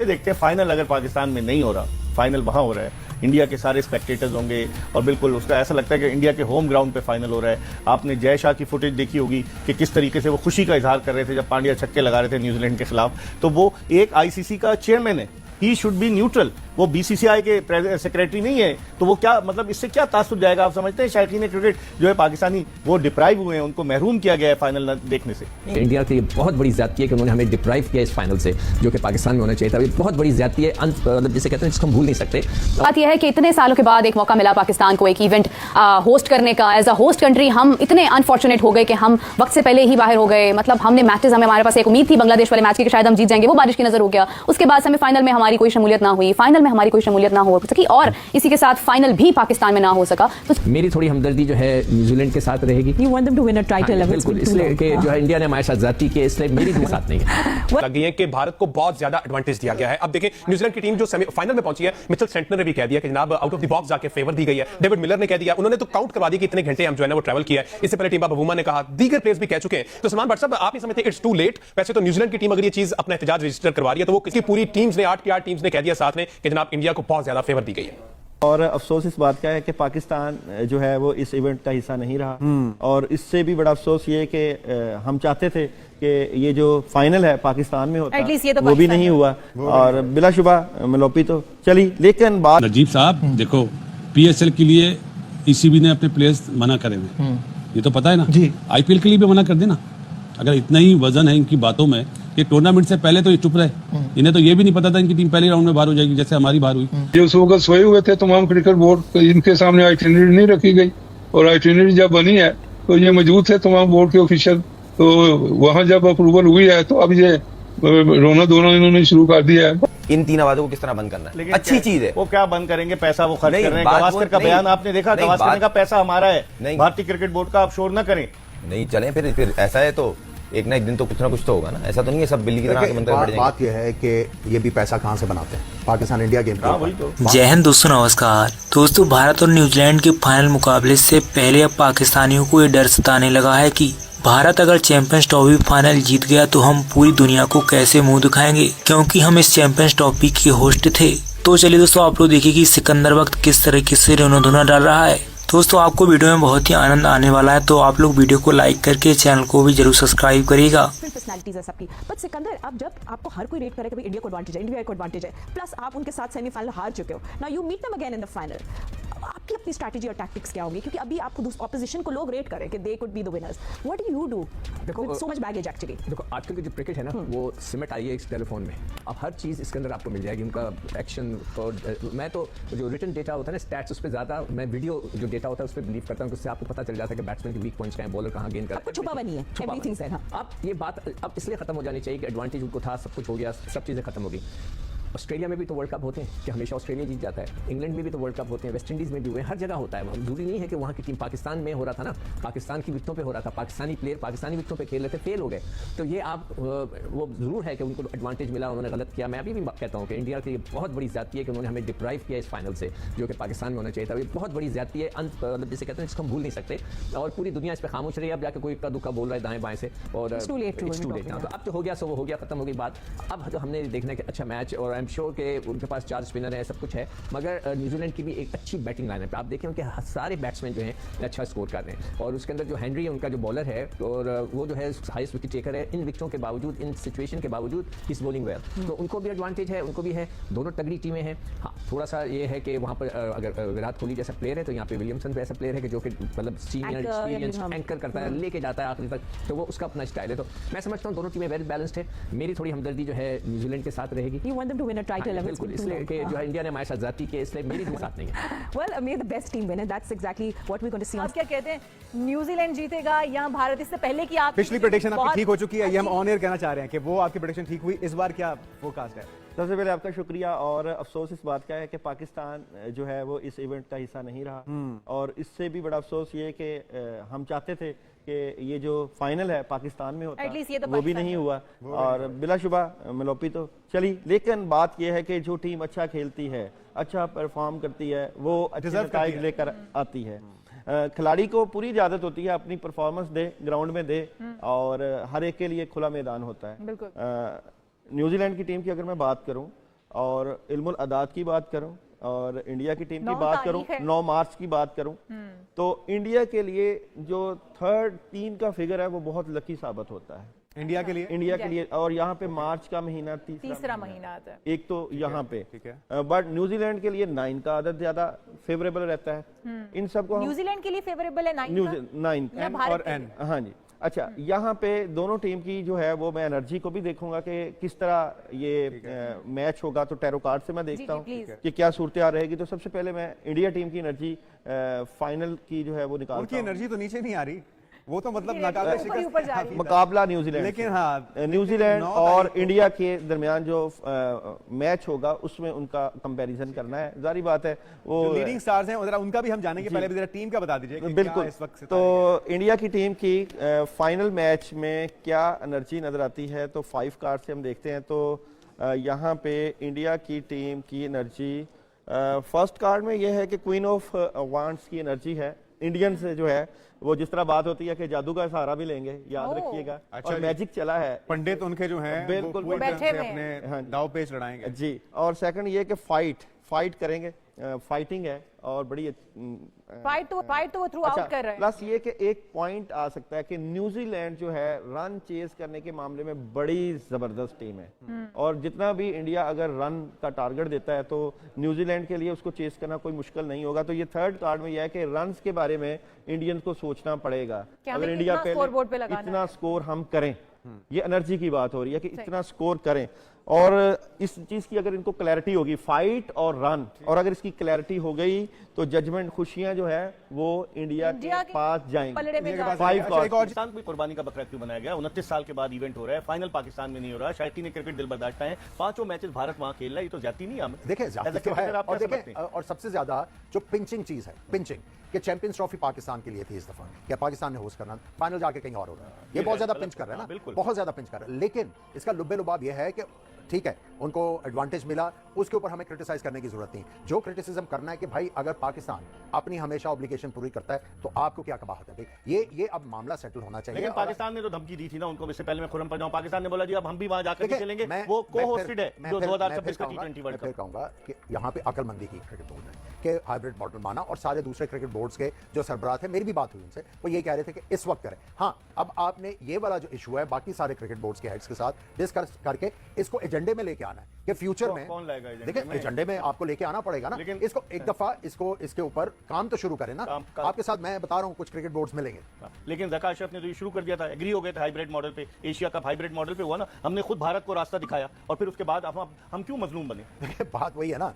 देखते हैं फाइनल अगर पाकिस्तान में नहीं हो रहा, फाइनल वहां हो रहा है, इंडिया के सारे स्पेक्टेटर्स होंगे और बिल्कुल उसका ऐसा लगता है कि इंडिया के होम ग्राउंड पे फाइनल हो रहा है। आपने जय शाह की फुटेज देखी होगी कि किस तरीके से वो खुशी का इजहार कर रहे थे जब पांड्या छक्के लगा रहे थे न्यूजीलैंड के खिलाफ। तो वो एक आईसीसी का चेयरमैन है, ही शुड बी न्यूट्रल, वो बीसीसीआई के सेक्रेटरी नहीं है। तो वो क्या मतलब इससे क्या तासुर जाएगा? आप समझते हैं शायकीन क्रिकेट जो है पाकिस्तानी वो डिप्राइव हुए हैं, उनको महरूम किया गया है फाइनल न देखने से। इंडिया की बहुत बड़ी ज्यादती है कि उन्होंने हमें डिप्राइव किया इस फाइनल से, जो कि पाकिस्तान में होना चाहिए था। ये बहुत बड़ी ज्यादती है, मतलब जिसे कहते हैं जिसको हम भूल नहीं सकते। बात यह है कि इतने सालों के बाद एक मौका मिला पाकिस्तान को एक इवेंट होस्ट करने का। एज अ होस्ट कंट्री हम इतने अनफॉर्चुनेट हो गए कि हम वक्त से पहले ही बाहर हो गए। मतलब हमने मैचेस, हमारे पास एक उम्मीद थी बांग्लादेश वाले मैच की कि शायद हम जीत जाएंगे, वो बारिश की नजर हो गया। उसके बाद सेमीफाइनल में हमारी कोई शमूलियत ना हुई, फाइनल में हमारी कोई शमूलियत ना हो सकी और इसी के साथ फाइनल भी पाकिस्तान में ना हो सका। तो मेरी थोड़ी हमदर्दी जो है न्यूजीलैंड के साथ रहेगी। You want them to win a title, बिल्कुल, इसलिए कि जो है इंडिया ने हमारे साथ ज्यादती की, इसलिए मेरी भी साथ नहीं है। लग गई है कि भारत को बहुत ज्यादा एडवांटेज दिया गया है। अब देखें न्यूजीलैंड की टीम जो सेमीफाइनल में पहुंची है, मिचेल सेंटनर ने भी कह दिया कि जनाब आउट ऑफ द बॉक्स जाके फेवर दी गई है। डेविड मिलर ने कह दिया, उन्होंने तो काउंट करवा दिया कि इतने घंटे हम जो है ना वो ट्रैवल किया है। इससे पहले टीम बबूमा ने कहा, दीगर प्लेयर्स भी कह चुके हैं। तो सलमान भट्ट साहब, आप नहीं समझते इट्स टू लेट? वैसे तो न्यूजीलैंड की टीम अगर ये चीज अपना एहतजाज रजिस्टर करवा रही है तो वो किसकी पूरी टीम्स ने 8 की 8 टीम्स ने कह दिया साथ में कि जनाब इंडिया को बहुत ज्यादा फेवर दी गई है। और अफसोस इस बात का है कि पाकिस्तान जो है वो इस इवेंट का हिस्सा नहीं रहा। और इससे भी बड़ा अफसोस ये कि हम चाहते थे कि ये जो फाइनल है पाकिस्तान में होता, ये तो वो भी नहीं हुआ। और बिलाशुबा मलोपी तो चली, लेकिन बात नजीब साहब देखो, पीएसएल के लिए ईसीबी ने अपने प्लेयर्स मना करे हुए, ये तो पता है ना जी। आईपीएल के लिए भी मना कर देना। अगर इतना ही वजन है इनकी बातों में कि टूर्नामेंट से पहले तो ये चुप रहे, इन्हें तो ये भी नहीं पता था इनकी टीम पहले राउंड में बाहर हो जाएगी, जैसे हमारी बाहर हुई। ये उस वक्त सोए हुए थे तमाम क्रिकेट बोर्ड, इनके सामने आइटिनरी नहीं रखी गई और आइटिनरी जब बनी है तो ये मौजूद थे तमाम बोर्ड के ऑफिशियल। तो वहाँ जब अप्रूवल हुई है तो अब ये रोना धोना इन्होंने शुरू कर दिया है। इन 3 आवाजों को किस तरह बंद करना है? अच्छी चीज है। वो क्या बंद करेंगे? पैसा वो खर्च कर रहे हैं। गावस्कर का बयान आपने देखा, गावस्कर का पैसा हमारा है, भारतीय क्रिकेट बोर्ड का। आप शोर न करें। नहीं चले फिर ऐसा है तो एक ना एक दिन तो कुछ ना कुछ तो होगा ना। ऐसा तो नहीं है सब बिल्ली की तरह के मंत्र बढ़ जाएंगे। बात यह है कि ये भी पैसा कहाँ से बनाते हैं, पाकिस्तान इंडिया गेम। जय हिंद दोस्तों, नमस्कार दोस्तों। भारत और न्यूजीलैंड के फाइनल मुकाबले से पहले अब पाकिस्तानियों को ये डर सताने लगा है कि भारत अगर चैंपियंस ट्रॉफी फाइनल जीत गया तो हम पूरी दुनिया को कैसे मुंह दिखाएंगे, क्योंकि हम इस चैंपियंस ट्रॉफी के होस्ट थे। तो चलिए दोस्तों, आप लोग देखिए कि सिकंदर वक्त किस तरीके से रोना डाल रहा है। दोस्तों आपको वीडियो में बहुत ही आनंद आने वाला है, तो आप लोग वीडियो को लाइक करके चैनल को भी जरूर सब्सक्राइब करिएगा। पर्सनालिटीज है सबकी, बट सिकंदर अब जब आपको हर कोई रेट करे कि भाई इंडिया को एडवांटेज है, इंडिया को एडवांटेज है, प्लस आप उनके साथ सेमीफाइनल हार चुके हो, now you meet them again in the final, आपकी अपनी स्ट्रैटेजी और टैक्टिक्स क्या होंगी? क्योंकि अभी आपको ऑपोजिशन को लोग रेट करें कि they could be the winners, what do you do with so much baggage actually? देखो आजकल की जो क्रिकेट है ना वो सिमट आई है इस टेलीफोन में। अब हर चीज़ इसके अंदर आपको मिल जाएगी, उनका एक्शन। और मैं तो जो रिटन डेटा होता है ना स्टैट्स, उस पर ज़्यादा मैं वीडियो जो डेटा होता है उस पर बिलीव करता हूँ, उससे आपको पता चल जाता है कि बैट्समैन के वीक पॉइंट्स क्या है, बॉलर कहाँ गेन कर रहा है। छुपा बनी है, एवरीथिंग सेड। अब ये बात अब इसलिए खत्म हो जानी चाहिए कि एडवांटेज उनको था, सब कुछ हो गया, सब चीज़ें खत्म हो गई। ऑस्ट्रेलिया में भी तो वर्ल्ड कप होते हैं कि हमेशा ऑस्ट्रेलिया जीत जाता है, इंग्लैंड में भी तो वर्ल्ड कप होते हैं, वेस्ट इंडीज़ में भी हुए, हर जगह होता है। जरूरी नहीं है कि वहाँ की टीम पाकिस्तान में हो रहा था ना, पाकिस्तान की विकेटों पे हो रहा था, पाकिस्तानी प्लेयर पाकिस्तानी विकेटों पे खेल रहे थे, फेल हो गए। तो ये आप वो जरूर है कि उनको एडवांटेज मिला, उन्होंने गलत किया। मैं अभी भी कहता हूँ कि इंडिया की बहुत बड़ी ज्यादती है कि उन्होंने हमें डिप्राइव किया इस फाइनल से, जो कि पाकिस्तान में होना चाहिए था। ये बहुत बड़ी ज्यादती है, मतलब जिसे कहते हैं जिसको हम भूल नहीं सकते। और पूरी दुनिया इस पर खामोश रही है। अब जाके कोई इक्का दुक्का बोल रहा है दाएं बाएं से, और तो अब तो हो गया सो वो हो गया, खत्म हो गई बात। अब तो हमने देखना कि अच्छा मैच, और आई एम श्योर के उनके पास 4 स्पिनर है, सब कुछ है, मगर न्यूजीलैंड की भी एक अच्छी बैटिंग लाइन है। आप देखें उनके सारे बैट्समैन जो हैं अच्छा स्कोर कर रहे हैं, और उसके अंदर जो हेनरी है उनका जो बॉलर है, और वो जो है हाईएस्ट विकेट टेकर है। इन विकेटों के बावजूद, इन सिचुएशन के बावजूद इस बॉलिंग वेल, तो उनको भी एडवांटेज है, उनको भी है। दोनों तगड़ी टीमें हैं। हाँ, थोड़ा सा ये है कि वहाँ पर अगर विराट कोहली जैसा प्लेयर है तो यहाँ पे विलियमसन ऐसा प्लेयर है कि जो कि मतलब सीनियर एक्सपीरियंस एंकर करता है, लेके जाता है आखिरी तक, तो वो उसका अपना स्टाइल है। तो मैं समझता हूँ दोनों टीमें वेल बैलेंस्ड है। मेरी थोड़ी हमदर्दी जो है न्यूजीलैंड के साथ रहेगी। You want them to win a title, बिल्कुल, इसलिए कि जो है इंडिया ने हमारे साथ ज्यादती की, इसलिए मेरी भी साथ नहीं है। Well, may the best team win, and that's exactly what we're going to see. आप क्या कहते हैं, न्यूजीलैंड जीतेगा या भारत? इससे पहले की आप पिछली प्रेडिक्शन आपकी ठीक हो चुकी है, ये हम ऑन एयर कहना चाह रहे हैं कि वो आपकी प्रेडिक्शन ठीक हुई। इस बार क्या फोरकास्ट है? सबसे पहले आपका शुक्रिया। और अफसोस इस बात का है कि पाकिस्तान जो है वो इस इवेंट का हिस्सा नहीं रहा। और इससे भी बड़ा अफसोस ये कि हम चाहते थे कि ये जो फाइनल है पाकिस्तान में होता, ये तो वो भी नहीं हुआ। और बिलाशुबा मलोपी तो चली, लेकिन बात यह है कि जो टीम अच्छा खेलती है, अच्छा परफॉर्म करती है, वो अच्छे नतीजे लेकर आती है। खिलाड़ी को पूरी इजाजत होती है अपनी परफॉर्मेंस दे, ग्राउंड में दे, और हर एक के लिए खुला मैदान होता है। न्यूजीलैंड की टीम की अगर मैं बात करूं और इल्मुल अदाद की बात करूं और इंडिया की टीम की 9 बात करूं, तारीख है। 9 मार्च की बात करूं, तो इंडिया के लिए जो थर्ड 3 का फिगर है वो बहुत लकी साबित होता है इंडिया के लिए। इंडिया के लिए। और यहाँ पे मार्च का महीना तीसरा महीना आता है। एक तो यहाँ पे ठीक है। बट न्यूजीलैंड के लिए 9 का आदत ज्यादा फेवरेबल रहता है। इन सबको हम न्यूजीलैंड के लिए फेवरेबल है 9 9 या N भारत और के N। लिए? हाँ जी। अच्छा, यहाँ पे दोनों टीम की जो है वो मैं एनर्जी को भी देखूंगा कि किस तरह ये मैच होगा। तो टैरो कार्ड से मैं देखता हूँ प्लीज। कि क्या सूरत रहेगी। तो सबसे पहले मैं इंडिया टीम की एनर्जी फाइनल की जो है वो निकालता उनकी हूँ। एनर्जी तो नीचे नहीं आ रही, वो तो मतलब ऊपर नाकाबिले ही ऊपर शिकस्त जा रही है। मुकाबला न्यूजीलैंड लेकिन से। हाँ, न्यूजीलैंड 9 और तारीख को- इंडिया के दरमियान जो मैच होगा उसमें उनका कंपैरिजन करना है, जारी बात है। वो जो लीडिंग स्टार्स हैं जरा उनका भी हम जानेंगे। जी। पहले भी जरा टीम का बता दीजिए कि बिल्कुल। क्या इस वक्त तो इंडिया की टीम की फाइनल मैच में क्या एनर्जी नजर आती है, तो 5 कार्ड से हम देखते हैं। तो यहाँ पे इंडिया की टीम की एनर्जी फर्स्ट कार्ड में यह है कि क्वीन ऑफ वांड्स की एनर्जी है। इंडियन से जो है वो जिस तरह बात होती है कि जादू का सहारा भी लेंगे, याद ओह। रखिएगा। अच्छा और जी। मैजिक चला है पंडित उनके जो हैं बिल्कुल, वो पूरी बैठे तरह से हुए अपने हाँ। दाव पेच लड़ाएंगे। जी। और सेकंड ये कि फाइट करेंगे, फाइटिंग है और बड़ी फाइट तो वो थ्रू आउट कर रहे हैं। प्लस ये कि एक पॉइंट आ सकता है कि न्यूजीलैंड जो है रन चेस करने के मामले में बड़ी जबरदस्त टीम है। और जितना भी इंडिया अगर रन का टारगेट देता है तो न्यूजीलैंड के लिए उसको चेस करना कोई मुश्किल नहीं होगा। तो ये थर्ड कार्ड में यह है कि रन्स के बारे में इंडियंस को सोचना पड़ेगा। क्या अगर हमें इंडिया कितना स्कोरबोर्ड पे लगाना इतना है? स्कोर हम करें, ये एनर्जी की बात हो रही है कि इतना स्कोर करें। और इस चीज की अगर इनको क्लैरिटी होगी, फाइट और रन, और अगर इसकी क्लैरिटी हो गई तो जजमेंट खुशियां जो है वो इंडिया के इंडिया के पास जाएंगी। पलड़े में इंडिया के पास जाएंगी। अच्छा, एक और- पाकिस्तान को कुर्बानी का बकरा क्यों बनाया गया? 29 साल के बाद इवेंट हो रहा है, फाइनल पाकिस्तान में नहीं हो रहा। शायद ने क्रिकेट दिल बर्दाश्त है, 5 मैचेस भारत वहां खेल रहा है, ये तो ज्यादा नहीं है। देखिए ज्यादा तो है। और देखिए और सबसे ज्यादा जो पिंचिंग चीज है, पिंचिंग कि चैंपियंस ट्रॉफी पाकिस्तान के लिए थी इस दफा, क्या पाकिस्तान ने होस्ट करना, फाइनल जाके कहीं और हो रहा है। ये बहुत ज्यादा पिंच कर रहे हैं ना, बिल्कुल। बहुत ज्यादा पिंच कर रहे हैं। लेकिन इसका लुब्बे लुबाब यह है कि ठीक है उनको एडवांटेज मिला, उसके ऊपर हमें क्रिटिसाइज करने की जरूरत नहीं। जो क्रिटिसिज्म करना है कि भाई अगर पाकिस्तान अपनी हमेशा ऑब्लिगेशन पूरी करता है तो आपको क्या कबाहत है भाई, ये अब मामला सेटल होना चाहिए। लेकिन और- पाकिस्तान ने तो धमकी दी थी ना उनको, इससे पहले मैं खुरम पर जाऊं, पाकिस्तान ने बोला जी अब हम भी वहां जाकर देखिए, खेलेंगे। मैं- वो मैं को-होस्टेड है मैं जो फिर- 2026 का मैं फिर T20 वर्ल्ड फिर कप। कहूंगा कि यहाँ पे अकलमंदी की क्रिकेट बोर्ड ने कि हाइब्रिड मॉडल माना, और सारे दूसरे क्रिकेट बोर्ड्स के जो सरबराह थे, मेरी भी बात हुई उनसे, वो ये कह रहे थे कि इस वक्त करें। हाँ, अब आपने ये वाला जो इशू है बाकी सारे क्रिकेट बोर्ड्स के हेड्स के साथ डिस्कस करके इसको एजेंडे में लेके आना है कि फ्यूचर में कौन लाएगा एजेंडे देखिए में? एजेंडे में आपको लेके आना पड़ेगा ना। लेकिन- इसको एक दफा इसके ऊपर काम तो शुरू करें ना। काम- आपके साथ मैं बता रहा हूँ कुछ क्रिकेट बोर्ड्स मिलेंगे। लेकिन ज़का अशरफ ने तो ये शुरू कर दिया था, एग्री हो गए थे हाइब्रिड मॉडल पे, एशिया कप हाइब्रिड मॉडल पे हुआ ना, हमने खुद भारत को रास्ता दिखाया और फिर उसके बाद हम क्यों मजलूम बने? देखिए बात वही है ना,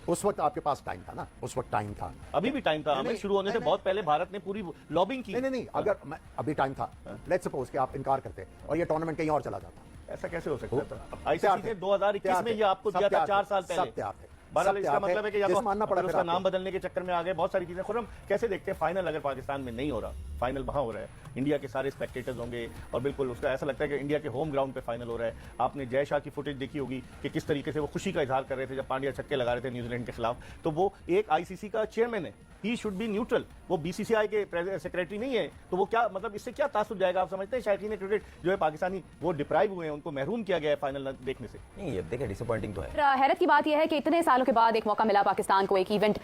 उस वक्त आपके पास टाइम था ना, उस वक्त टाइम था। अभी भी टाइम था, हमें शुरू होने से बहुत पहले भारत ने पूरी लॉबिंग की। नहीं, अगर अभी टाइम था, लेट्स सपोज कि आप इनकार करते और ये टूर्नामेंट कहीं और चला जाता, ऐसा कैसे हो सकता था? तैयार आईसीसी थे। ने 2021 में ये आपको सब दिया था, तैयार 4 थे, साल पहले। सब तैयार थे, बहरहाल सब इसका तैयार थे। मतलब है कि या जिस तो मानना पड़ा फिर फिर उसका आपको। नाम बदलने के चक्कर में आ गए, बहुत सारी चीजें। खुरम कैसे देखते हैं फाइनल अगर पाकिस्तान में नहीं हो रहा, फाइनल वहां हो रहा है, इंडिया के सारे स्पेक्टेटर्स होंगे और बिल्कुल उसका ऐसा लगता है कि इंडिया के होम ग्राउंड पे फाइनल हो रहा है। आपने जय शाह की फुटेज देखी होगी कि किस तरीके से वो खुशी का इजहार कर रहे थे जब पांड्या छक्के लगा रहे थे न्यूजीलैंड के खिलाफ। तो वो एक आईसीसी का चेयरमैन है, ही शुड बी न्यूट्रल, वो बीसीसीआई के सेक्रेटरी नहीं है। तो वो क्या मतलब इससे क्या तासुब जाएगा? आप समझते हैं शायकीन क्रिकेट जो है पाकिस्तानी वो डिप्राइव हुए हैं, उनको महरूम किया गया है फाइनल देखने से? नहीं, ये देखिए डिसअपॉइंटिंग तो है। हैरत की बात यह है कि इतने सालों के बाद एक मौका मिला पाकिस्तान को एक इवेंट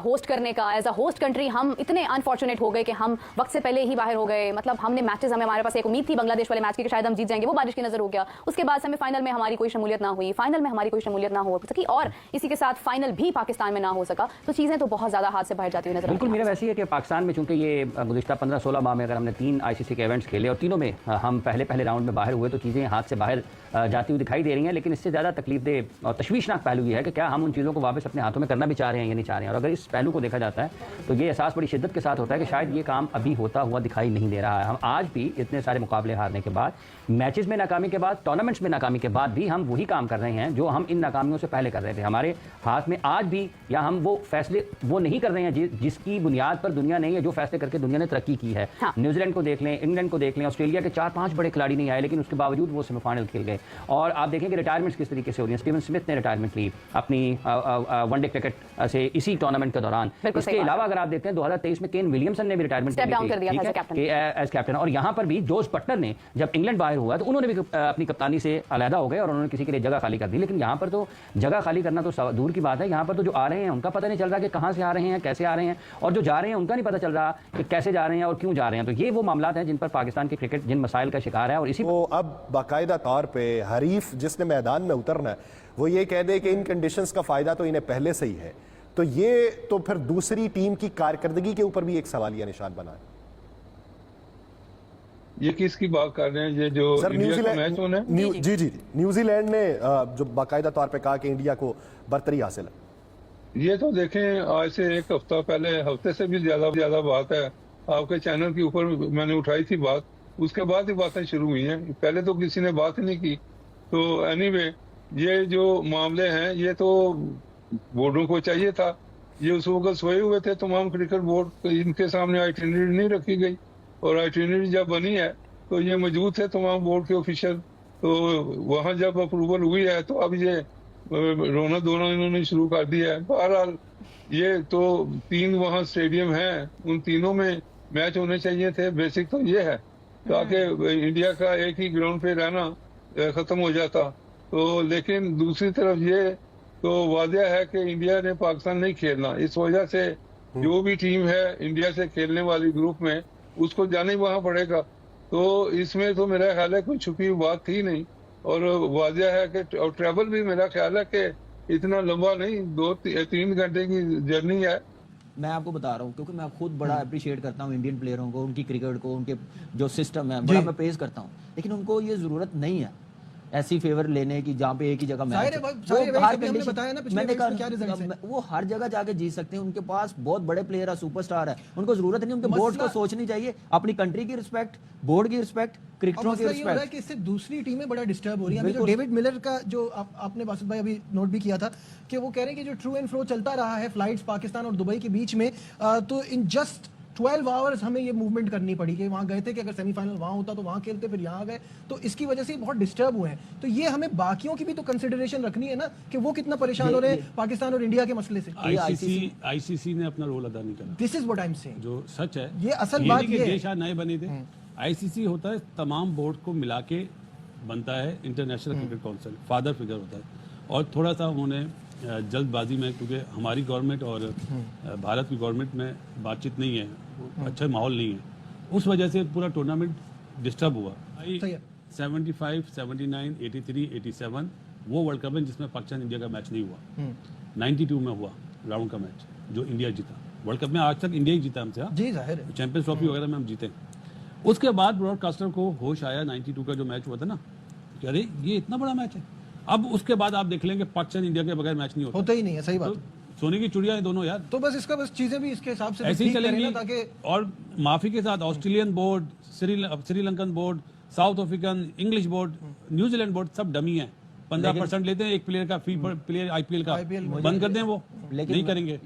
होस्ट करने का। एज अ होस्ट कंट्री हम इतने अनफॉर्चुनेट हो गए कि हम वक्त से पहले ही बाहर हो गए। मतलब हमने मैचेस, हमारे पास एक उम्मीद थी बांग्लादेश वाले मैच की कि शायद हम जीत जाएंगे, वो बारिश की नजर हो गया। उसके बाद सेमीफाइनल में हमारी कोई शमूलियत ना हुई, फाइनल में हमारी कोई शमूलियत ना हो सकी, और इसी के साथ फाइनल भी पाकिस्तान में ना हो सका। तो चीजें तो बहुत ज्यादा हाथ से बाहर जाती हुई नजर बिल्कुल, मेरा आती हैं। वैसे ही है कि पाकिस्तान में चूंकि ये गुज़िश्ता 15-16 माह में अगर हमने 3 आईसीसी के इवेंट्स खेले और तीनों में हम पहले राउंड में बाहर हुए, तो चीज़ें हाथ से बाहर जाती हुई दिखाई दे रही हैं। लेकिन इससे ज़्यादा तकलीफदेह और तशवीशनाक पहलू ये है कि क्या हम उन चीज़ों को वापस अपने हाथों में करना भी चाह रहे हैं या नहीं चाह रहे हैं। और अगर इस पहलू को देखा जाता है तो ये एहसास बड़ी शिद्दत के साथ होता है कि शायद ये काम अभी होता हुआ दिखाई नहीं दे रहा है। हम आज भी इतने सारे मुकाबले हारने के बाद, मैचेस में नाकामी के बाद, टूर्नामेंट्स में नाकामी के बाद भी हम वही काम कर रहे हैं जो हम इन नाकामियों से पहले कर रहे थे। हमारे हाथ में आज भी या हम वो फैसले वो नहीं कर रहे हैं जिसकी बुनियाद पर दुनिया नहीं है, जो फैसले करके दुनिया ने तरक्की की है। हाँ। न्यूजीलैंड को देख लें, इंग्लैंड को देख लें, ऑस्ट्रेलिया के 4-5 बड़े खिलाड़ी नहीं आए लेकिन उसके बावजूद वो सेमीफाइनल खेल गए। और आप देखें कि रिटायरमेंट्स किस तरीके से हो रही हैं। स्टीवन स्मिथ ने रिटायरमेंट ली अपनी वनडे क्रिकेट से इसी टूर्नामेंट के दौरान। इसके अलावा अगर आप देखते हैं 2023 में केन विलियमसन ने भी रिटायरमेंट एज कैप्टन। और यहाँ पर भी जोस बटलर ने जब इंग्लैंड बाहर हुआ तो उन्होंने भी अपनी कप्तानी से अलहदा हो गए और उन्होंने किसी के लिए जगह खाली कर दी। लेकिन यहाँ पर तो जगह खाली करना तो दूर की बात है, यहाँ पर तो जो आ रहे हैं उनका पता नहीं चल रहा कि कहाँ से आ रहे हैं, कैसे आ रहे हैं, और जो जा रहे हैं उनका नहीं पता चल रहा कि कैसे जा रहे हैं और क्यों जा रहे हैं। तो ये वो मामला हैं जिन पर पाकिस्तान की क्रिकेट जिन मसाइल का शिकार है। और इसी वो अब बाकायदा तौर पे हरीफ जिसने मैदान में उतरना है वो ये कह दे कि इन कंडीशंस का फायदा तो इन्हें पहले से ही है, तो ये तो फिर दूसरी टीम की कारकर्दगी के ऊपर भी एक सवालिया निशान बना है। ये किसकी बात कर रहे हैं? ये जो इंडिया का मैच होना है? जी न्यूजीलैंड ने जो बाकायदा तौर पे कहा कि इंडिया को बर्तरी हासिल है। ये तो देखें, आज से एक हफ्ता पहले, हफ्ते से भी ज्यादा बात है, आपके चैनल के ऊपर मैंने उठाई थी बात, उसके बाद ही बातें शुरू हुई हैं, पहले तो किसी ने बात ही नहीं की। तो एनीवे, ये जो मामले हैं ये तो बोर्डों को चाहिए था, ये उस वक्त सोए हुए थे तमाम क्रिकेट बोर्ड, इनके सामने आइटिनरी नहीं रखी गई, और आइटिनरी जब बनी है तो ये मौजूद थे तमाम बोर्ड के ऑफिशियल, तो वहां जब अप्रूवल हुई है तो अब ये रोना धोना इन्होंने शुरू कर दिया है। बहरहाल ये तो 3 वहाँ स्टेडियम हैं, उन तीनों में मैच होने चाहिए थे। बेसिक तो ये है ताकि इंडिया का एक ही ग्राउंड पे रहना खत्म हो जाता। तो लेकिन दूसरी तरफ ये तो वाज़ह है कि इंडिया ने पाकिस्तान नहीं खेलना, इस वजह से जो भी टीम है इंडिया से खेलने वाली ग्रुप में उसको जाना ही वहां पड़ेगा। तो इसमें तो मेरा ख्याल है कोई छुपी हुई बात थी नहीं, और वाज़ह है कि और ट्रैवल भी मेरा ख्याल है कि इतना लंबा नहीं, 2-3 घंटे की जर्नी है। मैं आपको बता रहा हूँ क्योंकि मैं खुद बड़ा अप्रिशिएट करता हूँ इंडियन प्लेयरों को, उनकी क्रिकेट को, उनके जो सिस्टम है बड़ा मैं प्रेज करता हूँ, लेकिन उनको ये जरूरत नहीं है ऐसी फेवर लेने की जहाँ पे एक ही जगह मैच है। वो हर जगह जाके जीत सकते हैं, उनके पास बहुत बड़े प्लेयर है, सुपरस्टार है, उनको जरूरत नहीं, उनके बोर्ड को सोचनी चाहिए, अपनी कंट्री की रिस्पेक्ट, बोर्ड की रिस्पेक्ट, क्रिकेटरों की रिस्पेक्ट। इससे दूसरी टीमें बड़ा डिस्टर्ब हो रही है। डेविड मिलर का जो आपने बासित भाई अभी नोट भी किया था कि वो कह रहे हैं कि जो ट्रू एंड फ्रो चलता रहा है फ्लाइट्स पाकिस्तान और दुबई के बीच में, तो इन जस्ट 12 आवर्स हमें ये मूवमेंट करनी पड़ी कि वहां गए थे कि अगर सेमीफाइनल वहां होता तो वहां खेलते, फिर यहाँ गए, तो इसकी वजह से बहुत डिस्टर्ब हुए हैं। तो ये हमें बाकियों की भी तो कंसिडरेशन रखनी है ना कि वो कितना परेशान हो रहे हैं पाकिस्तान और इंडिया के मसले से। आईसीसी ने अपना रोल अदा नहीं करा। This is what I am saying, जो सच है, ये असल बात ये देश आज नए बने थे। आईसीसी होता है तमाम बोर्ड को मिला के बनता है, international cricket council father figure होता है, और थोड़ा सा उन्होंने जल्दबाजी में, क्योंकि हमारी गवर्नमेंट और भारत की गवर्नमेंट में बातचीत नहीं है, अच्छा माहौल नहीं है, उस वजह से पूरा टूर्नामेंट डिस्टर्ब हुआ। 75, 79, 83, 87 वो वर्ल्ड कप है जिसमें पाकिस्तान इंडिया का मैच नहीं हुआ। 92 में हुआ राउंड का मैच जो इंडिया जीता। वर्ल्ड कप में आज तक इंडिया ही जीता हमसे, जी जाहिर है, चैंपियंस ट्रॉफी वगैरह में हम जीते। उसके बाद ब्रॉडकास्टर को होश आया 92 का जो मैच हुआ था ना, कि अरे ये इतना बड़ा मैच है। अब उसके बाद आप देख लेंगे पाकिस्तान इंडिया के बगैर मैच नहीं होता ही नहीं है। सही बात, तो सोने की चिड़िया है दोनों यार। तो बस इसका बस चीजें भी इसके हिसाब से ऐसे ही चलेंगी। और माफी के साथ Australian board, Sri Lankan board, south African, English board, New Zealand board सब डमी है। 15% लेते हैं एक प्लेयर का फी, प्लेयर आईपीएल का, बंद कर दें वो नहीं करेंगे।